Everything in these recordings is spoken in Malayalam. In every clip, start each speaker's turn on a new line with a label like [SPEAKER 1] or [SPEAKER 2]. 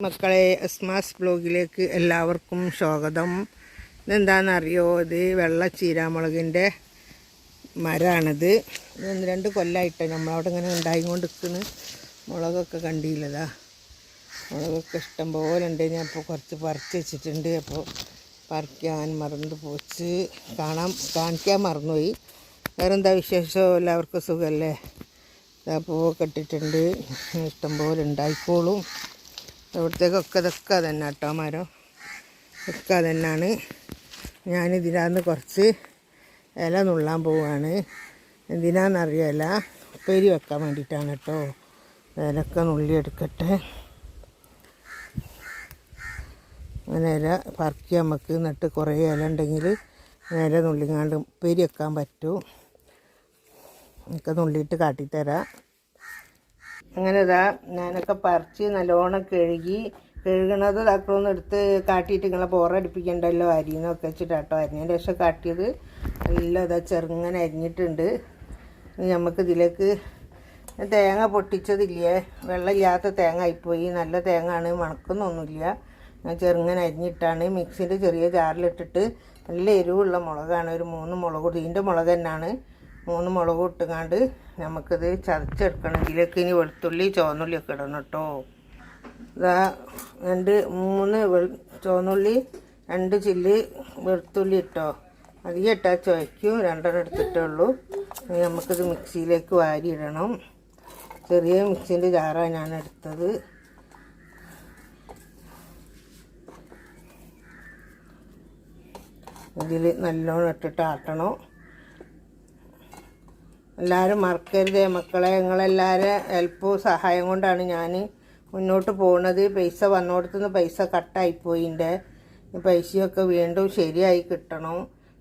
[SPEAKER 1] മക്കളെ, അസ്മാസ് ബ്ലോഗിലേക്ക് എല്ലാവർക്കും സ്വാഗതം. ഇതെന്താണെന്നറിയോ? ഇത് വെള്ള ചീരാമുളകിൻ്റെ മരമാണിത്. ഇത് 1-2 കൊല്ലമായിട്ട് നമ്മളവിടെ ഇങ്ങനെ ഉണ്ടായിക്കൊണ്ടിരിക്കുന്നു. മുളകൊക്കെ കണ്ടില്ലതാ, മുളകൊക്കെ ഇഷ്ടം പോലെ ഉണ്ട്. ഞാൻ ഇപ്പോൾ കുറച്ച് പറിച്ച് വെച്ചിട്ടുണ്ട്. അപ്പോൾ പറിക്കാൻ മറന്നു പോച്ച്, കാണിക്കാൻ മറന്നുപോയി. വേറെന്താ വിശേഷം? എല്ലാവർക്കും സുഖമല്ലേ? ഇതാ പൂവൊക്കെ ഇട്ടിട്ടുണ്ട്, ഇഷ്ടംപോലെ ഉണ്ടായിക്കോളും. ഇവിടത്തേക്കൊക്കെ ഇതൊക്കെ തന്നെ കേട്ടോ, മരം ഒക്കെ തന്നെയാണ്. ഞാനിതിനകത്ത് കുറച്ച് ഇല നുള്ളാൻ പോവുകയാണ്. എന്തിനാണെന്നറിയില്ല, ഉപ്പേരി വെക്കാൻ വേണ്ടിയിട്ടാണ് കേട്ടോ. ഇലക്കെ നുള്ളിയെടുക്കട്ടെ. അങ്ങനെ ഇല പറിക്കുക നമുക്ക്. എന്നിട്ട് കുറേ ഇല ഉണ്ടെങ്കിൽ ഇല നുള്ളിങ്ങാണ്ട് ഉപ്പേരി വെക്കാൻ പറ്റും. ഒക്കെ നുള്ളിയിട്ട് കാട്ടിത്തരാം. അങ്ങനെ ഇതാ ഞാനൊക്കെ പറിച്ച് നല്ലോണം കഴുകണത് തക്കളൊന്നും എടുത്ത് കാട്ടിയിട്ട് നിങ്ങളെ ബോറടിപ്പിക്കണ്ടല്ലോ അരിയെന്നൊക്കെ വെച്ചിട്ടാട്ടോ. അരിഞ്ഞതിൻ്റെ ശേഷം കാട്ടിയത് നല്ല ഇതാ ചെറുങ്ങനെ അരിഞ്ഞിട്ടുണ്ട്. നമുക്ക് ഇതിലേക്ക് തേങ്ങ പൊട്ടിച്ചതില്ലേ, വെള്ളമില്ലാത്ത തേങ്ങ ആയിപ്പോയി. നല്ല തേങ്ങ ആണ്, മണക്കുന്നൊന്നുമില്ല. ഞാൻ ചെറുങ്ങനെ അരിഞ്ഞിട്ടാണ് മിക്സിൻ്റെ ചെറിയ ജാറിലിട്ടിട്ട്. നല്ല എരിവുള്ള മുളകാണ്, ഒരു 3 മുളക്. ഇതിൻ്റെ മുളക് തന്നെയാണ്. 3 മുളക് ഇട്ടുകാണ്ട് നമുക്കിത് ചതച്ചെടുക്കണം. ഇതിലേക്ക് ഇനി വെളുത്തുള്ളി ചുവന്നുള്ളിയൊക്കെ ഇടണം കേട്ടോ. ഇതാ 3 ചുവന്നുള്ളി, 2 ചില്ലി വെളുത്തുള്ളി ഇട്ടോ. അധികം ഇട്ടാൽ ചുവയ്ക്കും. 2 എടുത്തിട്ടേ ഉള്ളൂ. നമുക്കിത് മിക്സിയിലേക്ക് വാരിയിടണം. ചെറിയ മിക്സിൻ്റെ ജാറാണ് ഞാൻ എടുത്തത്. ഇതിൽ നല്ലോണം ഇട്ടിട്ട് ആട്ടണം. എല്ലാവരും മറക്കരുതേ മക്കളെ. നിങ്ങളെല്ലാവരും ഹെൽപ്പും സഹായം കൊണ്ടാണ് ഞാൻ മുന്നോട്ട് പോകുന്നത്. പൈസ വന്നോടത്തുനിന്ന് പൈസ കട്ടായിപ്പോയി. എൻ്റെ പൈസയൊക്കെ വീണ്ടും ശരിയായി കിട്ടണം.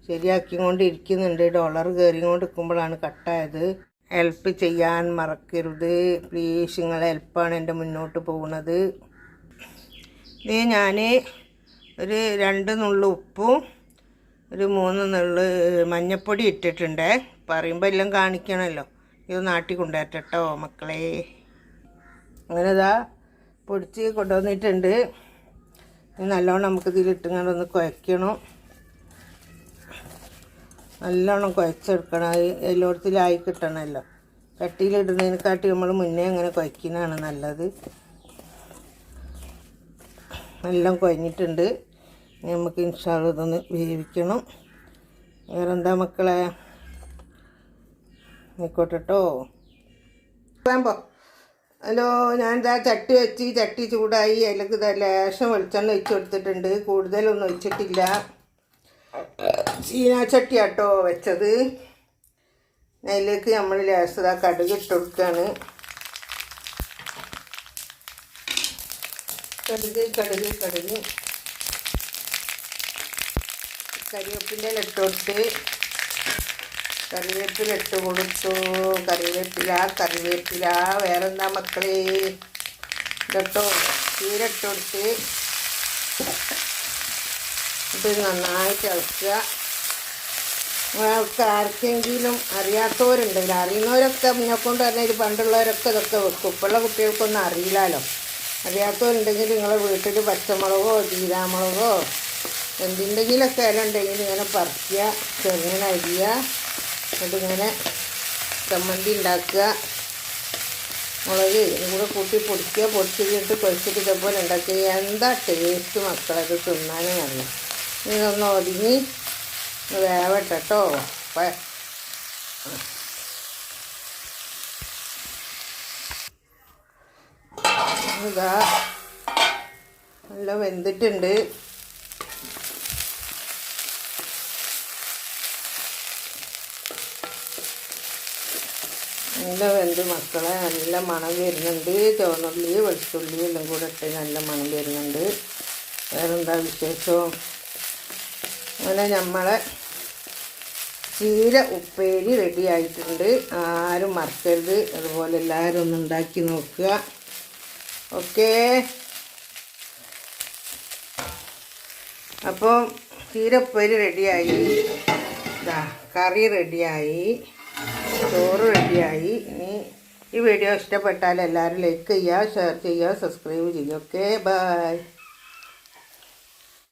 [SPEAKER 1] ശരിയാക്കിക്കൊണ്ടിരിക്കുന്നുണ്ട്. ഡോളർ കയറിക്കൊണ്ടിരിക്കുമ്പോഴാണ് കട്ടായത്. ഹെൽപ്പ് ചെയ്യാൻ മറക്കരുത് പ്ലീസ്. നിങ്ങളെ ഹെൽപ്പാണ് എൻ്റെ മുന്നോട്ട് പോകുന്നത്. ഇത് ഞാൻ ഒരു 2 നുള്ളു ഉപ്പും ഒരു 3 നുള്ളു മഞ്ഞൾപ്പൊടി ഇട്ടിട്ടുണ്ട്. പറയുമ്പോൾ എല്ലാം കാണിക്കണമല്ലോ. ഇത് നാട്ടിൽ കൊണ്ടുവരട്ടോ മക്കളെ. അങ്ങനെ ഇതാ പൊടിച്ച് കൊണ്ടുവന്നിട്ടുണ്ട്. നല്ലോണം നമുക്ക് ഇതിലിട്ടിങ്ങാണ്ടൊന്ന് കുഴയ്ക്കണം. നല്ലോണം കുഴച്ചെടുക്കണം. എല്ലായിടത്തിലായി കിട്ടണമല്ലോ. കട്ടിയിലിടുന്നതിനെക്കാട്ടി നമ്മൾ മുന്നേ അങ്ങനെ കുഴക്കുന്നതാണ് നല്ലത്. എല്ലാം കുഴഞ്ഞിട്ടുണ്ട്. നമുക്ക് ഇൻഷാ അല്ലാഹ് ഇതൊന്ന് വേവിക്കണം. വേറെന്താ മക്കളെ, ആയിക്കോട്ടെ കേട്ടോ. ഹലോ, ഞാനിതാ ചട്ടി വെച്ച്, ചട്ടി ചൂടായി. അതിലേക്ക് ഇതാ ലേശം വെളിച്ചെണ്ണ ഒഴിച്ച് കൊടുത്തിട്ടുണ്ട്. കൂടുതലൊന്നും ഒഴിച്ചിട്ടില്ല. ചീനാച്ചട്ടി ആട്ടോ വെച്ചത്. അതിലേക്ക് നമ്മൾ ലേശം കടുക് ഇട്ട് കൊടുക്കുകയാണ്. കടുക് കരിവേപ്പിൻ്റെ ഇട്ട് കൊടുത്ത്, കറിവേപ്പില ഇട്ട് കൊടുത്തു. കറിവേപ്പില വേറെന്താ മക്കളെ ഇട്ടോ. ചീര ഇട്ട് കൊടുത്ത് ഇത് നന്നായിട്ട് ഇളക്കുക. നിങ്ങൾക്ക് ആർക്കെങ്കിലും അറിയാത്തവരുണ്ടെങ്കിൽ, അറിയുന്നവരൊക്കെ മുന്നേക്കൊണ്ട് തന്നെ ഇത് പണ്ടുള്ളവരൊക്കെ ഇതൊക്കെ വെക്കും. ഇപ്പോഴുള്ള കുട്ടികൾക്കൊന്നും അറിയില്ലല്ലോ. അറിയാത്തവരുണ്ടെങ്കിൽ നിങ്ങളെ വീട്ടിൽ പച്ചമുളകോ ചീരാമുളകോ എന്തിൻ്റെങ്കിലൊക്കെ ഇല ഉണ്ടെങ്കിൽ ഇങ്ങനെ പറിക്കുക, ചെറുങ്ങനെ അരിയുക, എന്നിട്ടിങ്ങനെ ചമ്മന്തി ഉണ്ടാക്കുക. മുളക് ഇതും കൂടെ കൂട്ടി പൊടിക്കുക. പൊടിച്ചിട്ട് കുഴച്ചിട്ട് ഇതേപോലെ ഉണ്ടാക്കുക. എന്താ ടേസ്റ്റ് മക്കളത് തിന്നാനും അറിയാം. ഇതൊന്ന് ഒതുങ്ങി വേവട്ടെ കേട്ടോ. ഇതാ നല്ല വെന്തിട്ടുണ്ട്. നല്ല വെന്ത് മക്കളെ. നല്ല മണം വരുന്നുണ്ട്. ചുവന്നുള്ളി വെളുത്തുള്ളി എല്ലാം കൂടെ ഇട്ട് നല്ല മണം വരുന്നുണ്ട്. വേറെന്താ വിശേഷം? അങ്ങനെ നമ്മളെ ചീര ഉപ്പേരി റെഡി ആയിട്ടുണ്ട്. ആരും മറക്കരുത്. അതുപോലെ എല്ലാവരും ഒന്ന് ഉണ്ടാക്കി നോക്കുക. ഓക്കേ. അപ്പോൾ ചീര ഉപ്പേരി റെഡിയായി. കറി റെഡിയായി, ചോറ് റെഡിയായി. ഇനി ഈ വീഡിയോ ഇഷ്ടപ്പെട്ടാൽ എല്ലാവരും ലൈക്ക് ചെയ്യുക, ഷെയർ ചെയ്യുക, സബ്സ്ക്രൈബ് ചെയ്യുക. Okay, by.